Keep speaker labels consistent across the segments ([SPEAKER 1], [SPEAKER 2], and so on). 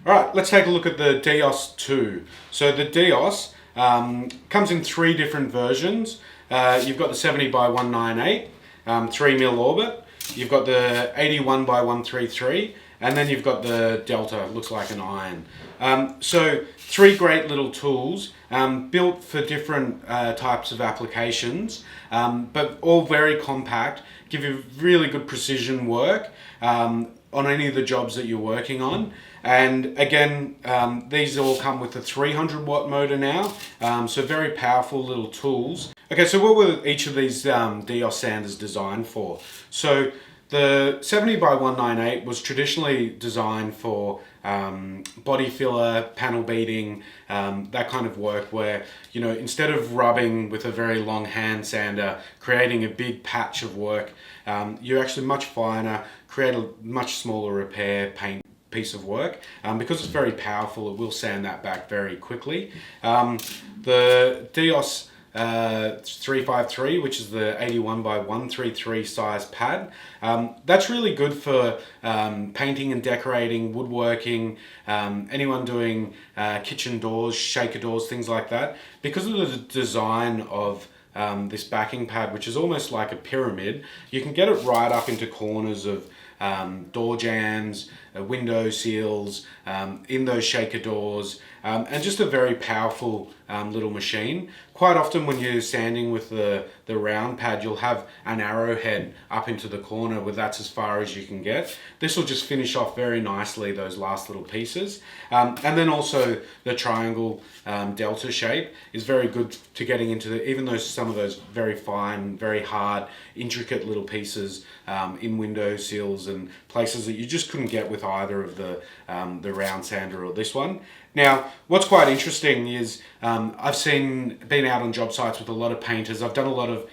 [SPEAKER 1] All right, let's take a look at the DEOS II. So the DEOS comes in three different versions. You've got the 70 by 198, 3mm orbit. You've got the 81 by 133, and then you've got the Delta, looks like an iron. So three great little tools built for different types of applications, but all very compact, give you really good precision work on any of the jobs that you're working on. And again, these all come with a 300 watt motor now, so very powerful little tools. Okay, so what were each of these DEOS sanders designed for? So the 70 by 198 was traditionally designed for body filler, panel beading, that kind of work where, you know, instead of rubbing with a very long hand sander, creating a big patch of work, you're actually much finer, create a much smaller repair, paint piece of work. Because it's very powerful, it will sand that back very quickly. The DEOS 353, which is the 81 by 133 size pad, that's really good for painting and decorating, woodworking, anyone doing kitchen doors, shaker doors, things like that. Because of the design of this backing pad, which is almost like a pyramid, you can get it right up into corners of door jambs, window seals, in those shaker doors, and just a very powerful little machine. Quite often when you're sanding with the round pad, you'll have an arrowhead up into the corner where that's as far as you can get. This will just finish off very nicely those last little pieces. And then also the triangle delta shape is very good to getting into even though some of those very fine, very hard, intricate little pieces in window seals and places that you just couldn't get with either of the round sander or this one. Now, what's quite interesting is I've been out on job sites with a lot of painters. I've done a lot of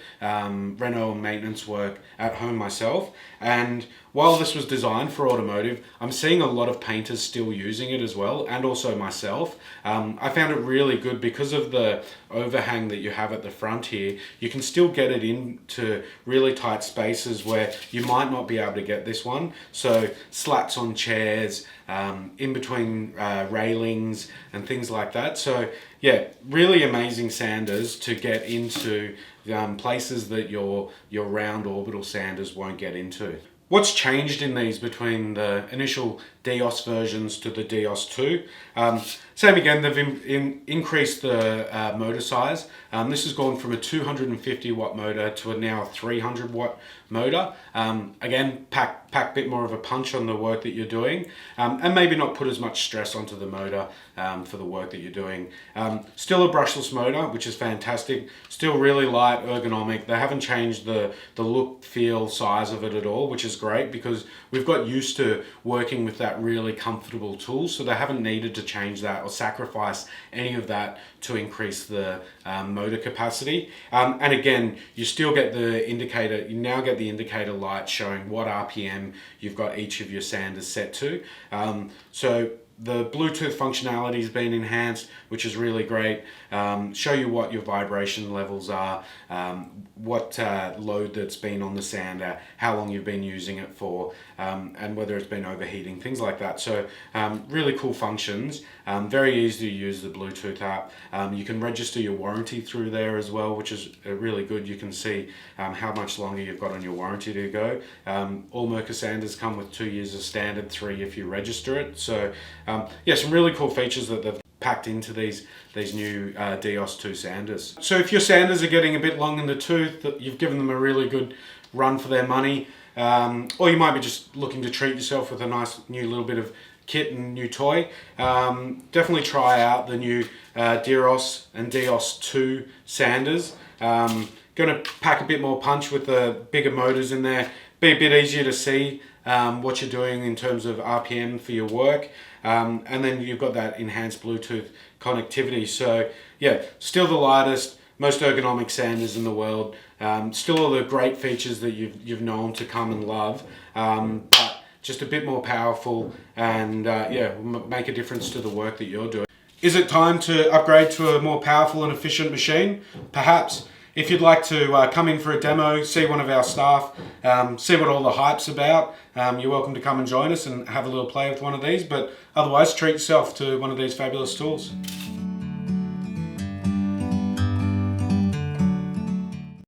[SPEAKER 1] reno and maintenance work at home myself, and while this was designed for automotive, I'm seeing a lot of painters still using it as well, and also myself. I found it really good because of the overhang that you have at the front here. You can still get it into really tight spaces where you might not be able to get this one. So slats on chairs, in between railings and things like that. So yeah, really amazing sanders to get into places that your round orbital sanders won't get into. What's changed in these between the initial DEOS versions to the DEOS II? Same again, they've increased the motor size. This has gone from a 250 watt motor to a now 300 watt motor. Again, pack a bit more of a punch on the work that you're doing, and maybe not put as much stress onto the motor for the work that you're doing. Still a brushless motor, which is fantastic. Still really light, ergonomic. They haven't changed the look, feel, size of it at all, which is great because we've got used to working with that really comfortable tool, so they haven't needed to change that or sacrifice any of that to increase the motor capacity. And again, you still get the indicator, you now get the indicator light showing what RPM you've got each of your sanders set to. So the Bluetooth functionality has been enhanced, which is really great. Show you what your vibration levels are, what load that's been on the sander, how long you've been using it for, and whether it's been overheating, things like that. So really cool functions. Very easy to use the Bluetooth app. You can register your warranty through there as well, which is really good. You can see how much longer you've got on your warranty to go. All Mirka sanders come with 2 years of standard, 3 if you register it. So yeah, some really cool features that they've packed into these new DEOS II sanders. So if your sanders are getting a bit long in the tooth, you've given them a really good run for their money, or you might be just looking to treat yourself with a nice new little bit of kit and new toy, definitely try out the new DEOS and DEOS II sanders. Going to pack a bit more punch with the bigger motors in there, be a bit easier to see what you're doing in terms of RPM for your work, and then you've got that enhanced Bluetooth connectivity. So yeah, still the lightest, most ergonomic sanders in the world, still all the great features that you've known to come and love, but just a bit more powerful and yeah, make a difference to the work that you're doing. Is it time to upgrade to a more powerful and efficient machine? Perhaps. if you'd like to come in for a demo, see one of our staff, see what all the hype's about, you're welcome to come and join us and have a little play with one of these. But otherwise, treat yourself to one of these fabulous tools.